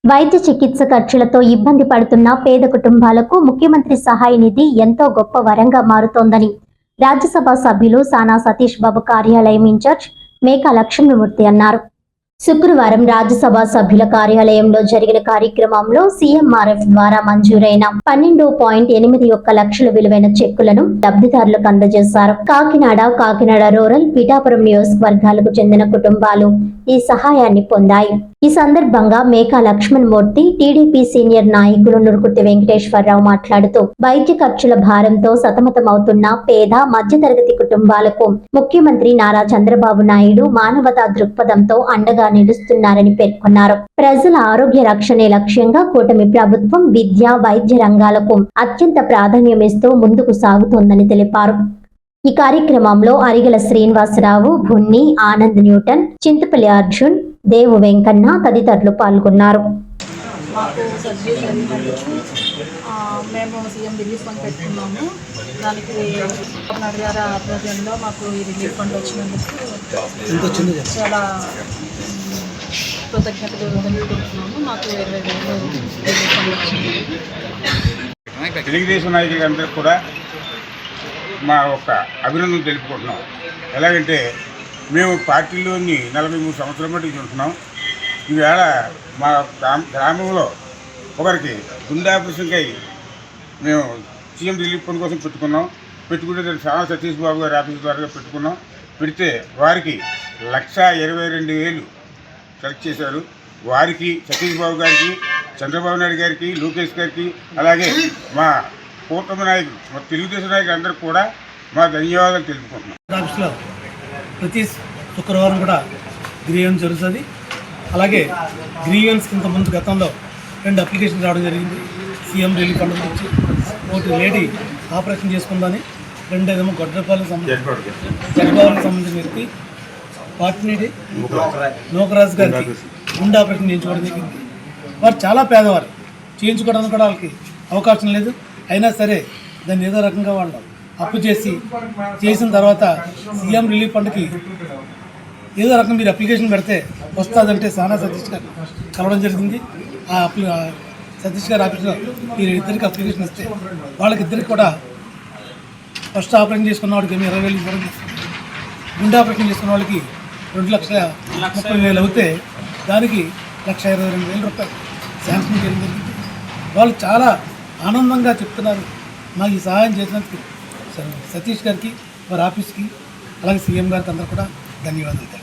వైద్య చికిత్స ఖర్చులతో ఇబ్బంది పడుతున్న పేద కుటుంబాలకు ముఖ్యమంత్రి సహాయ నిధి ఎంతో గొప్ప వరంగా మారుతోందని రాజ్యసభ సభ్యులు సానా సతీష్ బాబు కార్యాలయం ఇన్ఛార్జ్ మేకా లక్ష్మణమూర్తి అన్నారు. శుక్రవారం రాజ్యసభ సభ్యుల కార్యాలయంలో జరిగిన కార్యక్రమంలో సీఎంఆర్ఎఫ్ ద్వారా మంజూరైన 12.81 లక్షల విలువైన చెక్కులను లబ్ధిదారులకు అందజేశారు. కాకినాడ రూరల్, పిఠాపురం నియోజకవర్గాలకు చెందిన కుటుంబాలు ఈ సహాయాన్ని పొందాయి. ఈ సందర్భంగా మేకా లక్ష్మణమూర్తి, టీడీపీ సీనియర్ నాయకులు నురుకుర్తి వెంకటేశ్వరరావు మాట్లాడుతూ వైద్య ఖర్చుల భారంతో సతమతమవుతున్న పేద మధ్యతరగతి కుటుంబాలకు ముఖ్యమంత్రి నారా చంద్రబాబు నాయుడు మానవతా దృక్పథంతో అండగా నిలుస్తున్నారని పేర్కొన్నారు. ప్రజల ఆరోగ్య రక్షణే లక్ష్యంగా కూటమి ప్రభుత్వం విద్య, వైద్య రంగాలకు అత్యంత ప్రాధాన్యమిస్తూ ముందుకు సాగుతోందని తెలిపారు. ఈ కార్యక్రమంలో అరిగల శ్రీనివాసరావు, భున్ని, ఆనంద్ న్యూటన్, చింతపల్లి అర్జున్, దేవు వెంకన్న తదితరులు పాల్గొన్నారు. మాకు సర్జరీ జరిగినందుకు మేము సీఎం రిలీఫ్ ఫండ్ పెట్టుకున్నాము. దానికి నాయుడు గారి ఆధ్వర్యంలో మాకు ఈ రిలీఫ్ ఫండ్ వచ్చినందుకు చాలా కృతజ్ఞతలు తెలుపుకుంటున్నాము. మాకు 20,000 రిలీఫ్ ఫండ్ వచ్చింది. తెలుగుదేశం నాయకులందరికీ కూడా మా యొక్క అభినందనలు తెలుపుకుంటున్నాం. ఎలాగంటే మేము పార్టీలోని 43 సంవత్సరాల మటుకు ఉంటున్నాం. ఈవేళ మా గ్రామంలో ఒకరికి గుండె ఆపరేషన్కై మేము సీఎం రిలీఫ్ ఫండ్ కోసం పెట్టుకుంటే సానా సతీష్ బాబు గారి ఆఫీస్ ద్వారా పెట్టుకున్నాం. పెడితే వారికి 1,22,000 సెలెక్ట్ చేశారు. వారికి సతీష్ బాబు గారికి, చంద్రబాబు నాయుడు గారికి, లోకేష్ గారికి, అలాగే మా కూటమి నాయకులు, మా తెలుగుదేశం నాయకులు అందరికీ కూడా మా ధన్యవాదాలు తెలుపుకుంటున్నాం. ఆఫీస్లో ప్రతి శుక్రవారం కూడా గ్రీవెన్స్ జరుగుతుంది. అలాగే గ్రీవెన్స్ కింద ముందు గతంలో 2 అప్లికేషన్ రావడం జరిగింది. సీఎం రిలీఫ్ ఫండ్ నుంచి ఒకటి లేడీ ఆపరేషన్ చేసుకుందని, రెండేదేమో గొడ్డపాలకు సంబంధించిన వ్యక్తి పార్టీని నోకరాజు గారికి గుండె ఆపరేషన్ చేయించుకోవడం జరిగింది. వారు చాలా పేదవారు, చేయించుకోవడానికి కూడా వాళ్ళకి అవకాశం లేదు. అయినా సరే దాన్ని ఏదో రకంగా వాళ్ళు అప్పు చేసిన తర్వాత సీఎం రిలీఫ్ ఫండ్కి ఏదో రకంగా మీరు అప్లికేషన్ పెడితే వస్తుందంటే సానా సతీష్ గారు కలవడం జరిగింది. ఆ సతీష్ గారి ఆఫీస్లో మీరు ఇద్దరికి అప్లికేషన్ ఇస్తే వాళ్ళకిద్దరికి కూడా ఫస్ట్ ఆపరేషన్ చేసుకున్న వాడికి 20,000 ఇవ్వడం, గుండె ఆపరేషన్ చేసుకున్న వాళ్ళకి 2,30,000 అవుతే దానికి 1,22,000 రూపాయలు శాంక్షన్ చేయడం జరిగింది. వాళ్ళు చాలా ఆనందంగా చెప్తున్నారు. మాకు ఈ సహాయం చేసినందుకు సతీష్ గారికి, వారి ఆఫీస్కి, అలాగే సీఎం గారికి అందరూ కూడా ధన్యవాదాలు.